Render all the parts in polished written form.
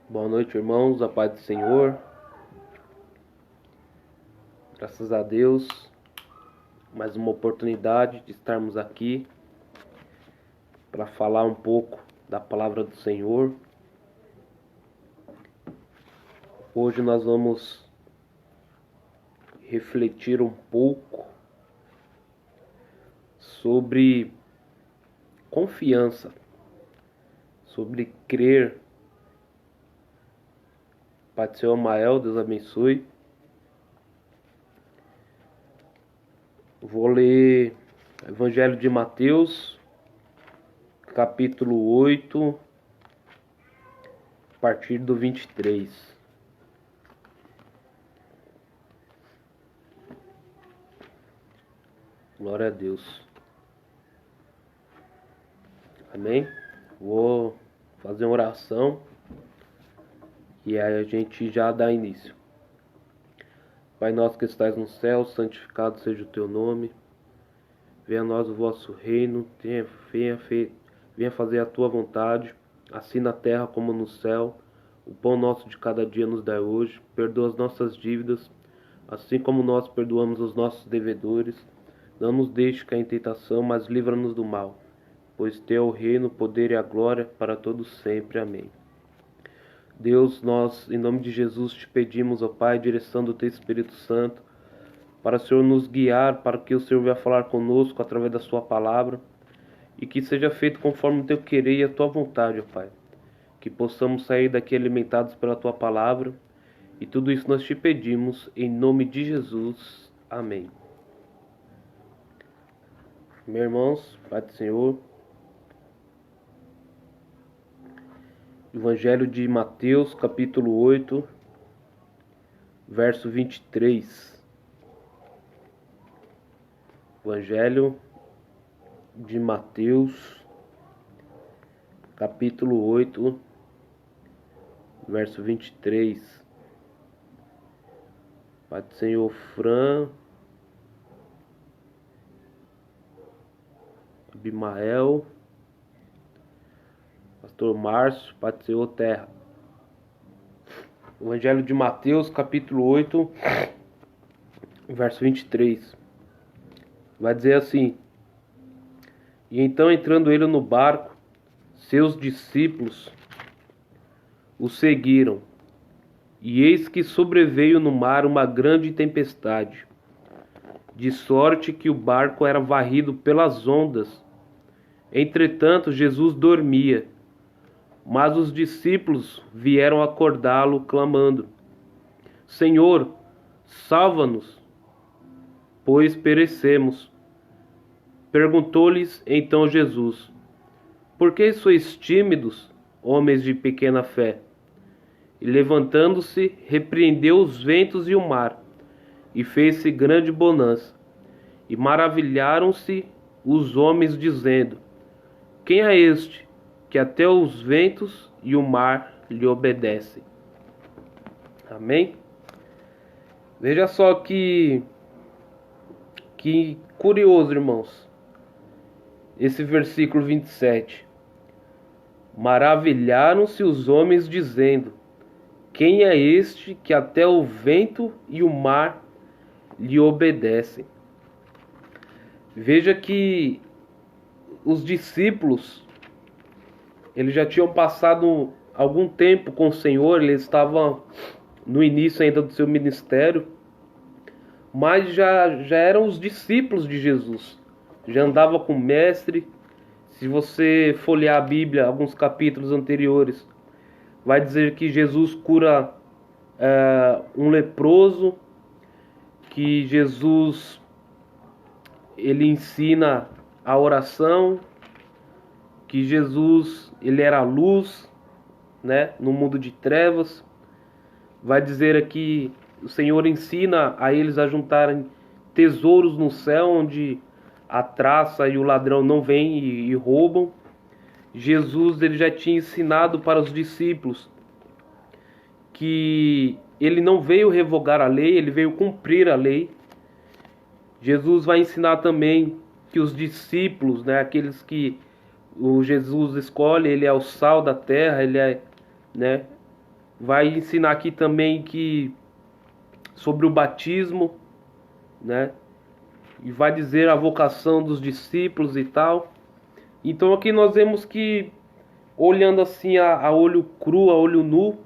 Boa noite, irmãos, a paz do Senhor. Graças a Deus, mais uma oportunidade de estarmos aqui para falar um pouco da palavra do Senhor. Hoje nós vamos refletir um pouco sobre confiança, sobre crer. Pai do Senhor Amael, Deus abençoe. Vou ler o Evangelho de Mateus, capítulo 8, a partir do 23. Glória a Deus. Amém? Vou fazer uma oração e aí a gente já dá início. Pai nosso que estás no céu, santificado seja o teu nome. Venha a nós o vosso reino, venha fazer a tua vontade, assim na terra como no céu. O pão nosso de cada dia nos dai hoje. Perdoa as nossas dívidas, assim como nós perdoamos os nossos devedores. Não nos deixe cair em tentação, mas livra-nos do mal. Pois teu é o reino, o poder e a glória para todos sempre. Amém. Deus, nós, em nome de Jesus, te pedimos, ó Pai, direção do teu Espírito Santo, para o Senhor nos guiar, para que o Senhor venha falar conosco através da sua palavra, e que seja feito conforme o teu querer e a tua vontade, ó Pai. Que possamos sair daqui alimentados pela tua palavra, e tudo isso nós te pedimos, em nome de Jesus. Amém. Meus irmãos, Pai do Senhor, Evangelho de Mateus, capítulo 8, verso 23. Evangelho de Mateus, capítulo 8, verso 23. Pai do Senhor Fran, Abimael, Pastor Márcio, Pai do Senhor Terra. Evangelho de Mateus, capítulo 8, verso 23. Vai dizer assim: E então, entrando ele no barco, seus discípulos o seguiram. E eis que sobreveio no mar uma grande tempestade, de sorte que o barco era varrido pelas ondas. Entretanto, Jesus dormia. Mas os discípulos vieram acordá-lo, clamando: Senhor, salva-nos, pois perecemos. Perguntou-lhes então Jesus: Por que sois tímidos, homens de pequena fé? E levantando-se, repreendeu os ventos e o mar, e fez-se grande bonança. E maravilharam-se os homens, dizendo: Quem é este, que até os ventos e o mar lhe obedecem? Amém? Veja só que curioso, irmãos, esse versículo 27. Maravilharam-se os homens, dizendo: Quem é este que até o vento e o mar lhe obedecem? Veja que os discípulos, eles já tinham passado algum tempo com o Senhor, eles estavam no início ainda do seu ministério, mas já eram os discípulos de Jesus, já andava com o mestre. Se você folhear a Bíblia, alguns capítulos anteriores, vai dizer que Jesus cura um leproso, que Jesus ele ensina a oração, que Jesus ele era a luz, né, no mundo de trevas. Vai dizer aqui, o Senhor ensina a eles a juntarem tesouros no céu, onde a traça e o ladrão não vêm e roubam. Jesus ele já tinha ensinado para os discípulos que ele não veio revogar a lei, ele veio cumprir a lei. Jesus vai ensinar também que os discípulos, né, aqueles que o Jesus escolhe, ele é o sal da terra, ele é, né, vai ensinar aqui também que sobre o batismo, né? E vai dizer a vocação dos discípulos e tal. Então aqui nós vemos que, olhando assim a olho cru, a olho nu,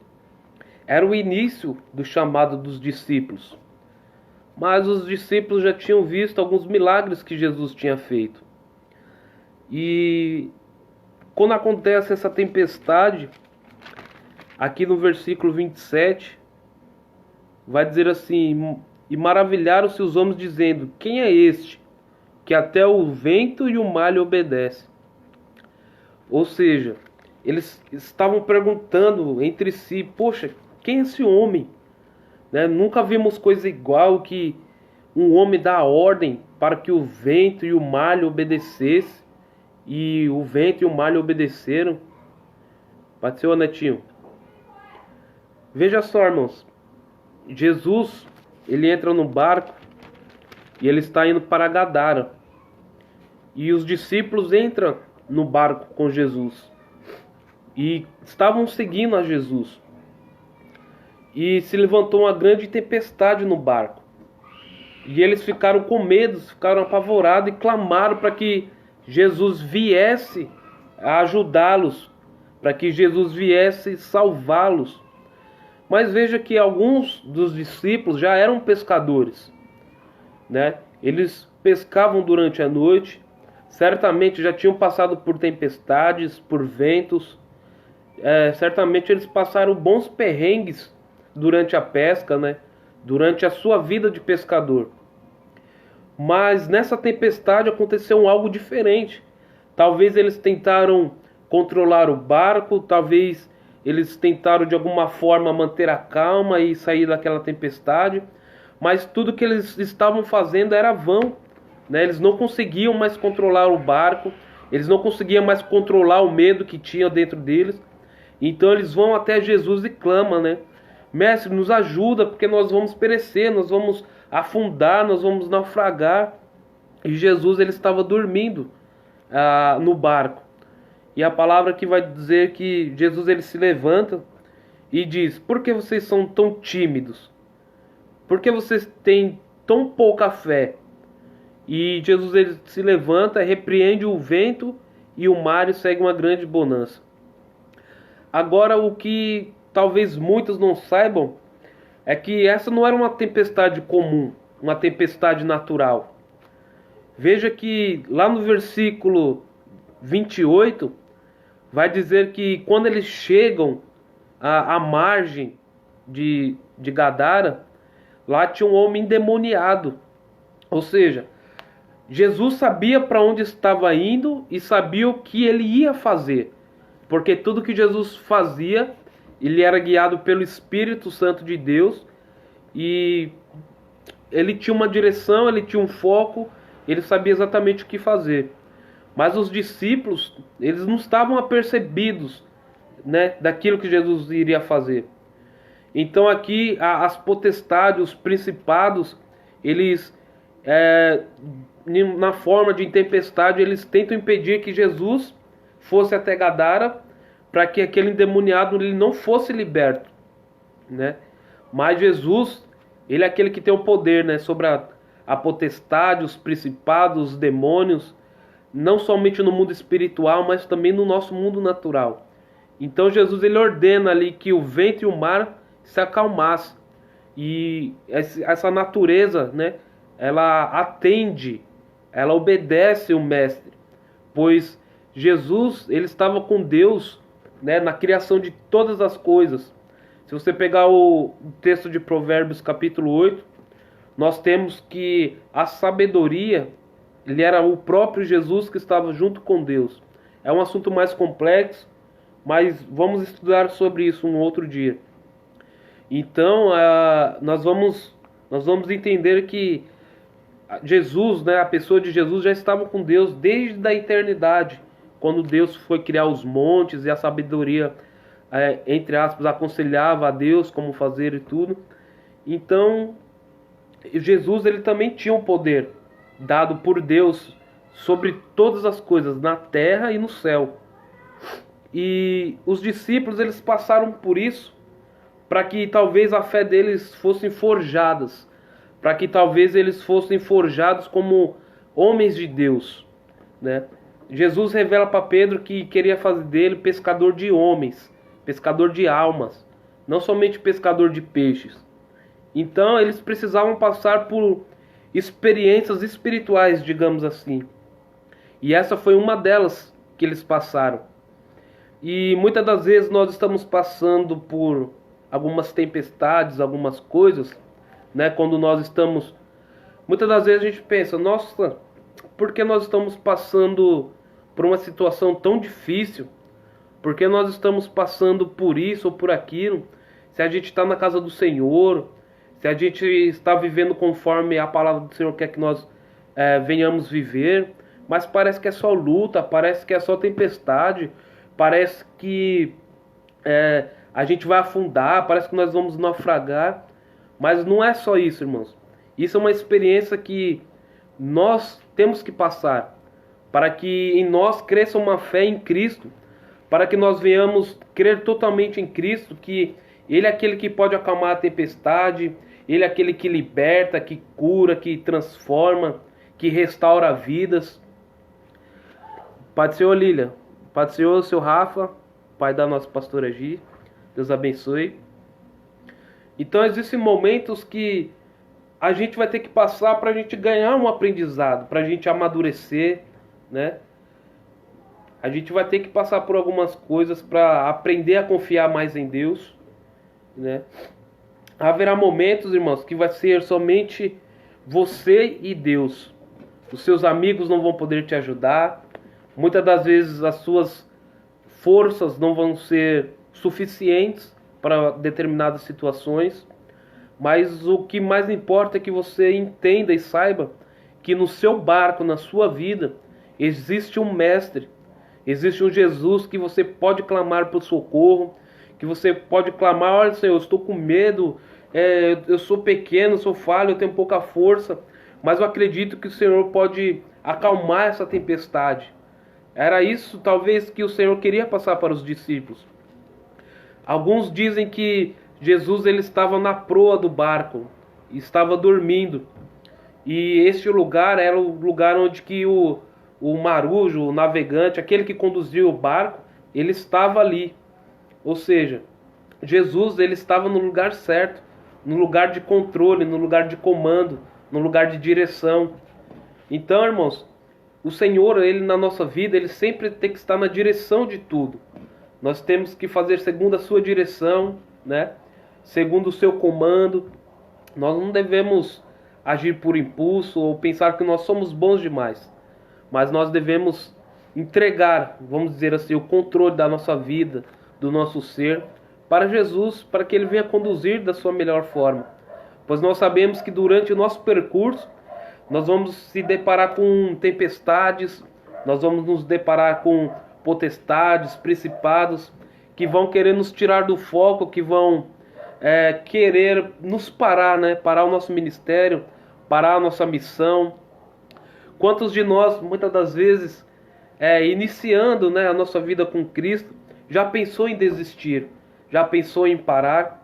era o início do chamado dos discípulos. Mas os discípulos já tinham visto alguns milagres que Jesus tinha feito. E quando acontece essa tempestade, aqui no versículo 27, vai dizer assim: e maravilharam-se os homens dizendo: quem é este, que até o vento e o mar lhe obedecem? Ou seja, eles estavam perguntando entre si: poxa, quem é esse homem? Né? Nunca vimos coisa igual, que um homem dá ordem para que o vento e o mar lhe obedecesse, e o vento e o mar lhe obedeceram. Bateu, Netinho? Veja só, irmãos. Jesus, ele entra no barco e ele está indo para Gadara. E os discípulos entram no barco com Jesus e estavam seguindo a Jesus. E se levantou uma grande tempestade no barco. E eles ficaram com medo, ficaram apavorados e clamaram para que Jesus viesse a ajudá-los, para que Jesus viesse salvá-los. Mas veja que alguns dos discípulos já eram pescadores, né? Eles pescavam durante a noite, certamente já tinham passado por tempestades, por ventos, certamente eles passaram bons perrengues durante a pesca, né? Durante a sua vida de pescador. Mas nessa tempestade aconteceu algo diferente. Talvez eles tentaram controlar o barco, talvez eles tentaram de alguma forma manter a calma e sair daquela tempestade, mas tudo que eles estavam fazendo era vão, né? Eles não conseguiam mais controlar o barco, eles não conseguiam mais controlar o medo que tinha dentro deles. Então eles vão até Jesus e clamam, né? Mestre, nos ajuda, porque nós vamos perecer, nós vamos afundar, nós vamos naufragar. E Jesus, ele estava dormindo no barco. E a palavra que vai dizer que Jesus, ele se levanta e diz: por que vocês são tão tímidos? Por que vocês têm tão pouca fé? E Jesus, ele se levanta, repreende o vento e o mar e segue uma grande bonança. Agora, o que talvez muitos não saibam é que essa não era uma tempestade comum, uma tempestade natural. Veja que lá no versículo 28 vai dizer que quando eles chegam à margem de Gadara, lá tinha um homem endemoniado. Ou seja, Jesus sabia para onde estava indo e sabia o que ele ia fazer, porque tudo que Jesus fazia, ele era guiado pelo Espírito Santo de Deus, e ele tinha uma direção, ele tinha um foco, ele sabia exatamente o que fazer. Mas os discípulos, eles não estavam apercebidos, né, daquilo que Jesus iria fazer. Então aqui as potestades, os principados, eles, na forma de tempestade, eles tentam impedir que Jesus fosse até Gadara, para que aquele endemoniado ele não fosse liberto, né? Mas Jesus, ele é aquele que tem o poder, né, sobre a potestade, os principados, os demônios, não somente no mundo espiritual, mas também no nosso mundo natural. Então Jesus, ele ordena ali que o vento e o mar se acalmassem. E essa natureza, né, ela atende, ela obedece o Mestre, pois Jesus, ele estava com Deus, né, na criação de todas as coisas. Se você pegar o texto de Provérbios capítulo 8, nós temos que a sabedoria, ele era o próprio Jesus que estava junto com Deus. É um assunto mais complexo, mas vamos estudar sobre isso um outro dia. Então, nós vamos entender que Jesus, né, a pessoa de Jesus já estava com Deus desde a eternidade, quando Deus foi criar os montes e a sabedoria, entre aspas, aconselhava a Deus como fazer e tudo. Então, Jesus, ele também tinha um poder dado por Deus sobre todas as coisas, na terra e no céu. E os discípulos, eles passaram por isso, para que talvez a fé deles fossem forjadas, para que talvez eles fossem forjados como homens de Deus, né? Jesus revela para Pedro que queria fazer dele pescador de homens, pescador de almas, não somente pescador de peixes. Então eles precisavam passar por experiências espirituais, digamos assim. E essa foi uma delas que eles passaram. E muitas das vezes nós estamos passando por algumas tempestades, algumas coisas, né? Quando nós estamos... Muitas das vezes a gente pensa, nossa, por que nós estamos passando por uma situação tão difícil? Por que nós estamos passando por isso ou por aquilo? Se a gente está na casa do Senhor, se a gente está vivendo conforme a palavra do Senhor quer que nós venhamos viver, mas parece que é só luta, parece que é só tempestade, parece que a gente vai afundar, parece que nós vamos naufragar. Mas não é só isso, irmãos. Isso é uma experiência que nós temos que passar, para que em nós cresça uma fé em Cristo, para que nós venhamos crer totalmente em Cristo, que Ele é aquele que pode acalmar a tempestade, Ele é aquele que liberta, que cura, que transforma, que restaura vidas. Pai do Senhor, Lília. Pai do Senhor, seu Rafa, pai da nossa pastora Gi. Deus abençoe. Então existem momentos que a gente vai ter que passar para a gente ganhar um aprendizado, para a gente amadurecer, né? A gente vai ter que passar por algumas coisas para aprender a confiar mais em Deus, né? Haverá momentos, irmãos, que vai ser somente você e Deus. Os seus amigos não vão poder te ajudar. Muitas das vezes as suas forças não vão ser suficientes para determinadas situações. Mas o que mais importa é que você entenda e saiba que no seu barco, na sua vida, existe um mestre. Existe um Jesus que você pode clamar por socorro, que você pode clamar, olha Senhor, eu estou com medo, eu sou pequeno, sou falho, eu tenho pouca força, mas eu acredito que o Senhor pode acalmar essa tempestade. Era isso talvez que o Senhor queria passar para os discípulos. Alguns dizem que Jesus ele estava na proa do barco, estava dormindo. E este lugar era o lugar onde que o marujo, o navegante, aquele que conduzia o barco, ele estava ali. Ou seja, Jesus ele estava no lugar certo, no lugar de controle, no lugar de comando, no lugar de direção. Então, irmãos, o Senhor, ele na nossa vida, ele sempre tem que estar na direção de tudo. Nós temos que fazer segundo a sua direção, né? Segundo o seu comando. Nós não devemos agir por impulso ou pensar que nós somos bons demais. Mas nós devemos entregar, vamos dizer assim, o controle da nossa vida, do nosso ser, para Jesus, para que Ele venha conduzir da sua melhor forma. Pois nós sabemos que durante o nosso percurso, nós vamos se deparar com tempestades, nós vamos nos deparar com potestades, principados, que vão querer nos tirar do foco, que vão querer nos parar, né? Parar o nosso ministério, parar a nossa missão. Quantos de nós, muitas das vezes, iniciando, né, a nossa vida com Cristo, já pensou em desistir, já pensou em parar?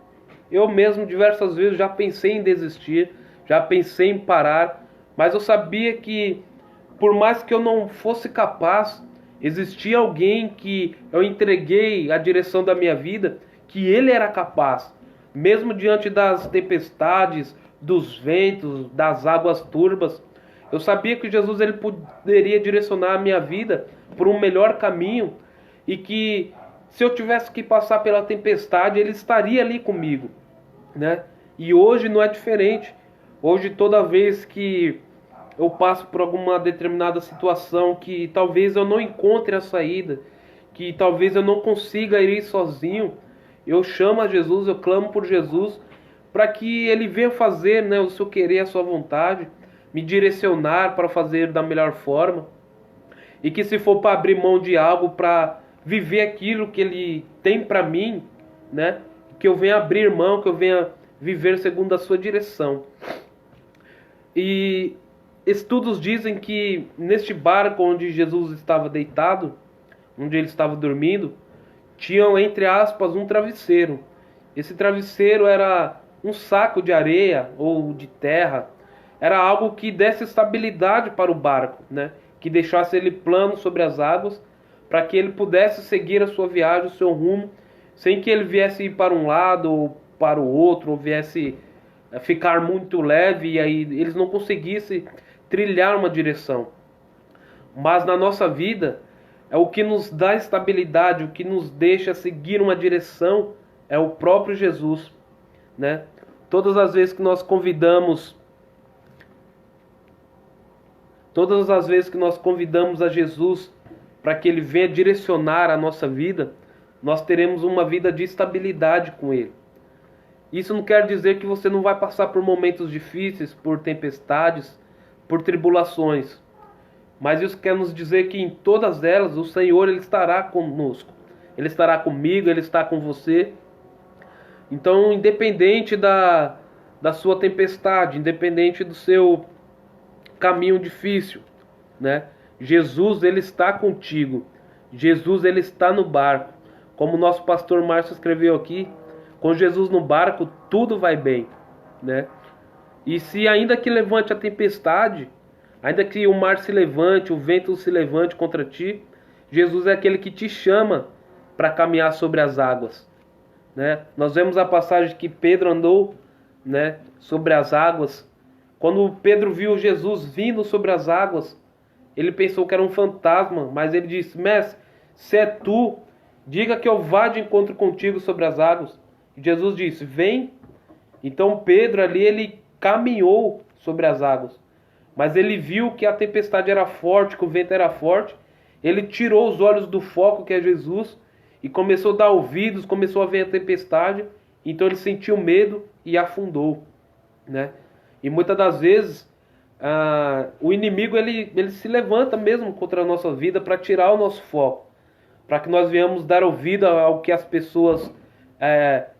Eu mesmo, diversas vezes, já pensei em desistir, já pensei em parar, mas eu sabia que, por mais que eu não fosse capaz, existia alguém que eu entreguei a direção da minha vida, que Ele era capaz, mesmo diante das tempestades, dos ventos, das águas turbas. Eu sabia que Jesus ele poderia direcionar a minha vida por um melhor caminho e que se eu tivesse que passar pela tempestade, Ele estaria ali comigo, né? E hoje não é diferente. Hoje, toda vez que eu passo por alguma determinada situação que talvez eu não encontre a saída, que talvez eu não consiga ir sozinho, eu chamo a Jesus, eu clamo por Jesus, para que Ele venha fazer, né, o seu querer, a sua vontade, me direcionar para fazer da melhor forma. E que se for para abrir mão de algo, para viver aquilo que Ele tem para mim, né, que eu venha abrir mão, que eu venha viver segundo a sua direção. E estudos dizem que neste barco onde Jesus estava deitado, onde Ele estava dormindo, tinham, entre aspas, um travesseiro, Esse travesseiro era um saco de areia ou de terra. Era algo que desse estabilidade para o barco, né? Que deixasse ele plano sobre as águas, para que ele pudesse seguir a sua viagem, o seu rumo, sem que ele viesse ir para um lado ou para o outro, ou viesse ficar muito leve e aí eles não conseguissem trilhar uma direção. Mas na nossa vida, é o que nos dá estabilidade, o que nos deixa seguir uma direção, é o próprio Jesus, né? Todas as vezes que nós convidamos a Jesus para que Ele venha direcionar a nossa vida, nós teremos uma vida de estabilidade com Ele. Isso não quer dizer que você não vai passar por momentos difíceis, por tempestades, por tribulações. Mas isso quer nos dizer que em todas elas o Senhor Ele estará conosco. Ele estará comigo, Ele está com você. Então, independente da sua tempestade, independente do seu caminho difícil, né? Jesus, Ele está contigo. Jesus, Ele está no barco. Como o nosso pastor Márcio escreveu aqui, com Jesus no barco, tudo vai bem, né? E se ainda que levante a tempestade, ainda que o mar se levante, o vento se levante contra ti, Jesus é aquele que te chama para caminhar sobre as águas, né? Nós vemos a passagem que Pedro andou, né, sobre as águas. Quando Pedro viu Jesus vindo sobre as águas, ele pensou que era um fantasma, mas ele disse: Mestre, se é tu, diga que eu vá de encontro contigo sobre as águas. E Jesus disse: Vem. Então Pedro ali, ele caminhou sobre as águas. Mas ele viu que a tempestade era forte, que o vento era forte. Ele tirou os olhos do foco, que é Jesus, e começou a dar ouvidos, começou a ver a tempestade. Então ele sentiu medo e afundou, né? E muitas das vezes o inimigo ele se levanta mesmo contra a nossa vida para tirar o nosso foco, para que nós venhamos dar ouvido ao que as pessoas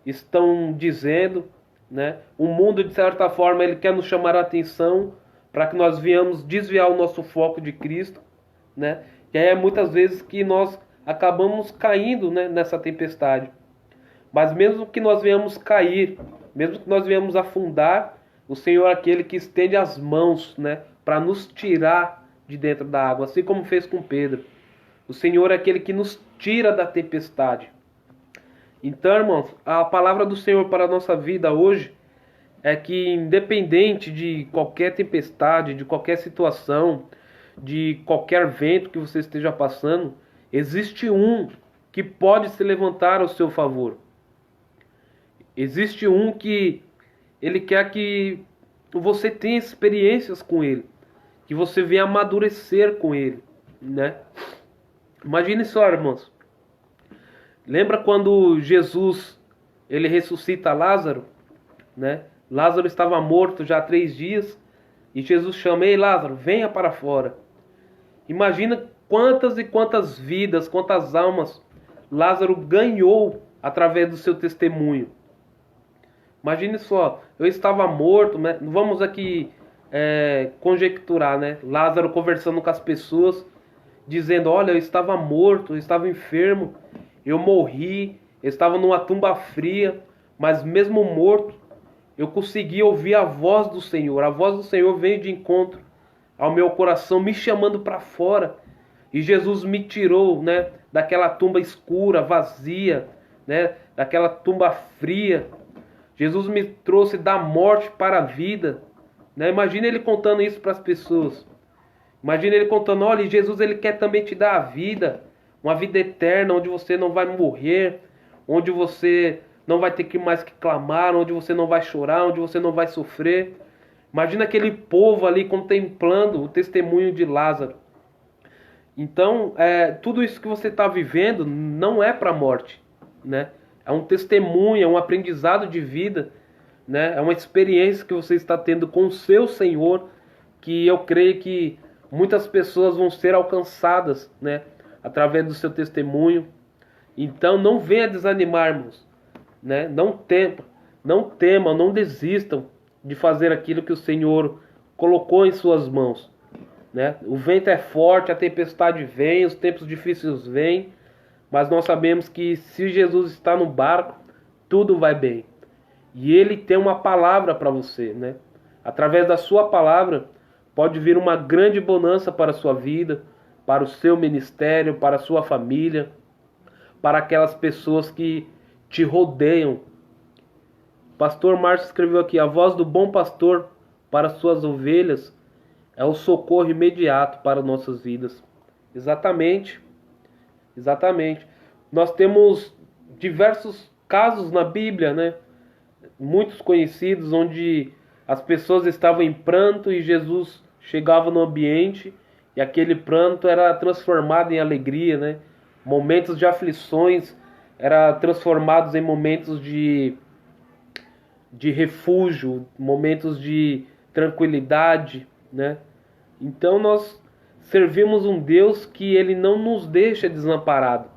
estão dizendo, né? O mundo, de certa forma, ele quer nos chamar a atenção para que nós venhamos desviar o nosso foco de Cristo, né? E aí é muitas vezes que nós acabamos caindo, né, nessa tempestade. Mas mesmo que nós venhamos cair, mesmo que nós venhamos afundar, o Senhor é aquele que estende as mãos, né, para nos tirar de dentro da água, assim como fez com Pedro. O Senhor é aquele que nos tira da tempestade. Então, irmãos, a palavra do Senhor para a nossa vida hoje é que, independente de qualquer tempestade, de qualquer situação, de qualquer vento que você esteja passando, existe um que pode se levantar ao seu favor. Existe um que ele quer que você tenha experiências com ele, que você venha amadurecer com ele, né? Imagine só, irmãos. Lembra quando Jesus ele ressuscita Lázaro, né? Lázaro estava morto já há 3 dias e Jesus chama: Ei, Lázaro, venha para fora. Imagina quantas e quantas vidas, quantas almas Lázaro ganhou através do seu testemunho. Imagine só, eu estava morto, né? Vamos aqui conjecturar, né? Lázaro conversando com as pessoas, dizendo: olha, eu estava morto, eu estava enfermo, eu morri, eu estava numa tumba fria, mas mesmo morto, eu consegui ouvir a voz do Senhor. A voz do Senhor veio de encontro ao meu coração, me chamando para fora. E Jesus me tirou, né, daquela tumba escura, vazia, né, daquela tumba fria. Jesus me trouxe da morte para a vida, né? Imagina ele contando isso para as pessoas. Imagina ele contando: olha, Jesus ele quer também te dar a vida, uma vida eterna, onde você não vai morrer, onde você não vai ter mais que clamar, onde você não vai chorar, onde você não vai sofrer. Imagina aquele povo ali contemplando o testemunho de Lázaro. Então, tudo isso que você está vivendo não é para a morte, né? É um testemunho, é um aprendizado de vida, né? É uma experiência que você está tendo com o seu Senhor, que eu creio que muitas pessoas vão ser alcançadas, né, através do seu testemunho. Então não venha desanimar, irmãos, né? Não temam, não desistam de fazer aquilo que o Senhor colocou em suas mãos, né? O vento é forte, a tempestade vem, os tempos difíceis vêm, mas nós sabemos que se Jesus está no barco, tudo vai bem. E Ele tem uma palavra para você, né? Através da sua palavra, pode vir uma grande bonança para a sua vida, para o seu ministério, para a sua família, para aquelas pessoas que te rodeiam. O pastor Márcio escreveu aqui: a voz do bom pastor para suas ovelhas é o socorro imediato para nossas vidas. Exatamente, exatamente. Nós temos diversos casos na Bíblia, né? Muitos conhecidos, onde as pessoas estavam em pranto e Jesus chegava no ambiente e aquele pranto era transformado em alegria, né? Momentos de aflições eram transformados em momentos de refúgio, momentos de tranquilidade, né? Então nós servimos um Deus que Ele não nos deixa desamparado.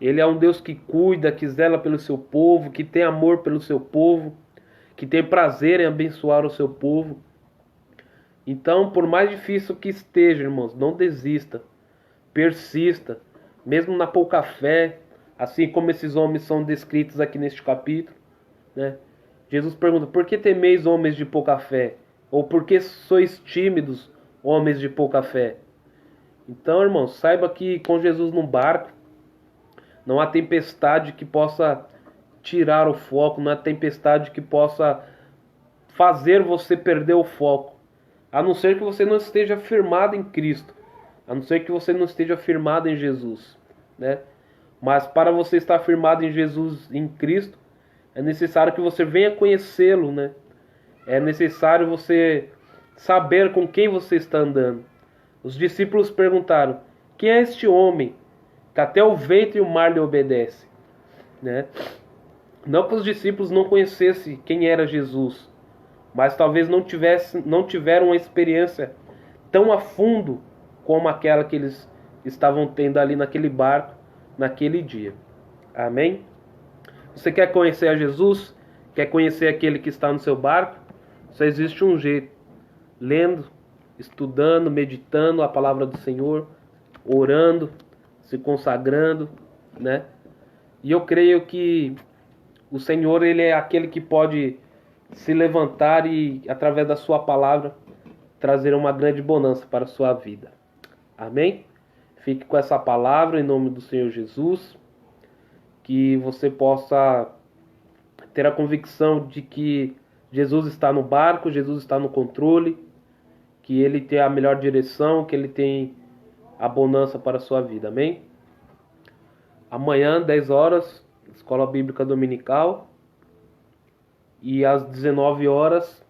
Ele é um Deus que cuida, que zela pelo seu povo, que tem amor pelo seu povo, que tem prazer em abençoar o seu povo. Então, por mais difícil que esteja, irmãos, não desista, persista, mesmo na pouca fé, assim como esses homens são descritos aqui neste capítulo, né? Jesus pergunta: por que temeis, homens de pouca fé? Ou por que sois tímidos, homens de pouca fé? Então, irmãos, saiba que com Jesus no barco, não há tempestade que possa tirar o foco, não há tempestade que possa fazer você perder o foco. A não ser que você não esteja firmado em Cristo, a não ser que você não esteja firmado em Jesus, né? Mas para você estar firmado em Jesus, em Cristo, é necessário que você venha conhecê-lo, né? É necessário você saber com quem você está andando. Os discípulos perguntaram: quem é este homem que até o vento e o mar lhe obedecem, né? Não que os discípulos não conhecessem quem era Jesus, mas talvez não tiveram uma experiência tão a fundo como aquela que eles estavam tendo ali naquele barco, naquele dia. Amém? Você quer conhecer a Jesus? Quer conhecer aquele que está no seu barco? Só existe um jeito: lendo, estudando, meditando a palavra do Senhor, orando, se consagrando, né? E eu creio que o Senhor, Ele é aquele que pode se levantar e, através da sua palavra, trazer uma grande bonança para a sua vida. Amém? Fique com essa palavra em nome do Senhor Jesus. Que você possa ter a convicção de que Jesus está no barco, Jesus está no controle, que Ele tem a melhor direção, que Ele tem a bonança para a sua vida. Amém? Amanhã, 10 horas, Escola Bíblica Dominical. E às 19 horas,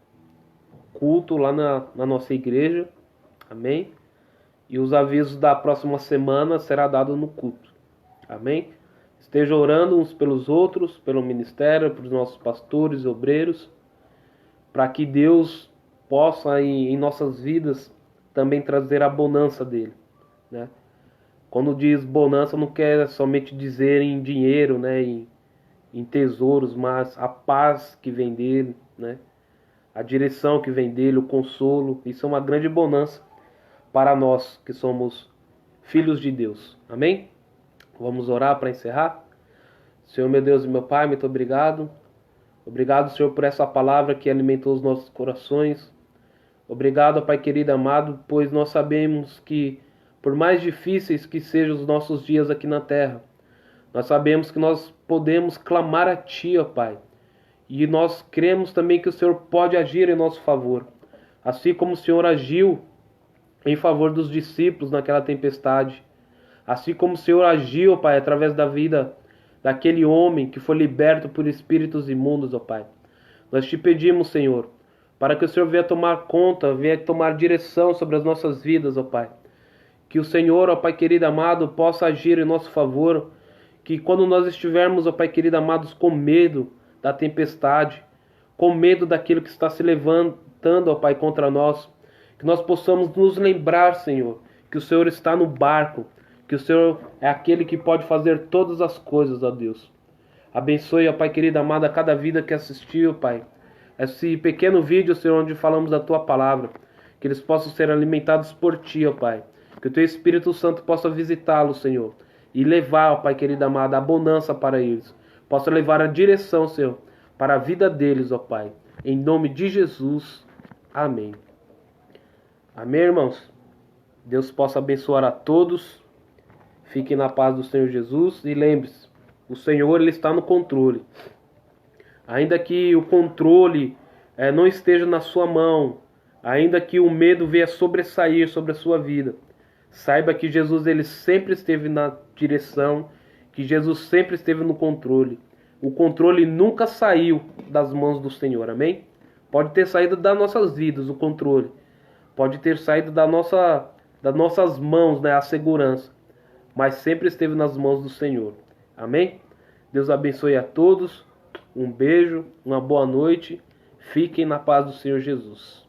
culto lá na nossa igreja. Amém? E os avisos da próxima semana será dado no culto. Amém? Esteja orando uns pelos outros, pelo ministério, pelos nossos pastores e obreiros, para que Deus possa em nossas vidas também trazer a bonança dele, né? Quando diz bonança, não quer somente dizer em dinheiro, né, em tesouros, mas a paz que vem dele, né? A direção que vem dele, o consolo. Isso é uma grande bonança para nós que somos filhos de Deus. Amém? Vamos orar para encerrar? Senhor, meu Deus e meu Pai, muito obrigado. Obrigado, Senhor, por essa palavra que alimentou os nossos corações. Obrigado, Pai querido amado, pois nós sabemos que, por mais difíceis que sejam os nossos dias aqui na terra, nós sabemos que nós podemos clamar a Ti, ó Pai. E nós cremos também que o Senhor pode agir em nosso favor. Assim como o Senhor agiu em favor dos discípulos naquela tempestade. Assim como o Senhor agiu, Pai, através da vida daquele homem que foi liberto por espíritos imundos, ó Pai. Nós te pedimos, Senhor, para que o Senhor venha tomar conta, venha tomar direção sobre as nossas vidas, ó Pai. Que o Senhor, ó Pai querido amado, possa agir em nosso favor. Que quando nós estivermos, ó Pai querido amados, com medo da tempestade, com medo daquilo que está se levantando, ó Pai, contra nós, que nós possamos nos lembrar, Senhor, que o Senhor está no barco, que o Senhor é aquele que pode fazer todas as coisas, ó Deus. Abençoe, ó Pai querido amado, a cada vida que assistiu, Pai. Esse pequeno vídeo, Senhor, onde falamos da Tua palavra. Que eles possam ser alimentados por Ti, ó Pai. Que o Teu Espírito Santo possa visitá-los, Senhor. E levar, ó Pai querido amado, a bonança para eles. possa levar a direção, Senhor, para a vida deles, ó Pai. Em nome de Jesus. Amém. Amém, irmãos? Deus possa abençoar a todos. Fiquem na paz do Senhor Jesus. E lembre-se, o Senhor ele está no controle. Ainda que o controle não esteja na sua mão, ainda que o medo venha sobressair sobre a sua vida, saiba que Jesus ele sempre esteve na direção, que Jesus sempre esteve no controle. O controle nunca saiu das mãos do Senhor, amém? Pode ter saído das nossas vidas o controle, pode ter saído das nossas mãos, né, a segurança, mas sempre esteve nas mãos do Senhor, amém? Deus abençoe a todos, um beijo, uma boa noite, fiquem na paz do Senhor Jesus.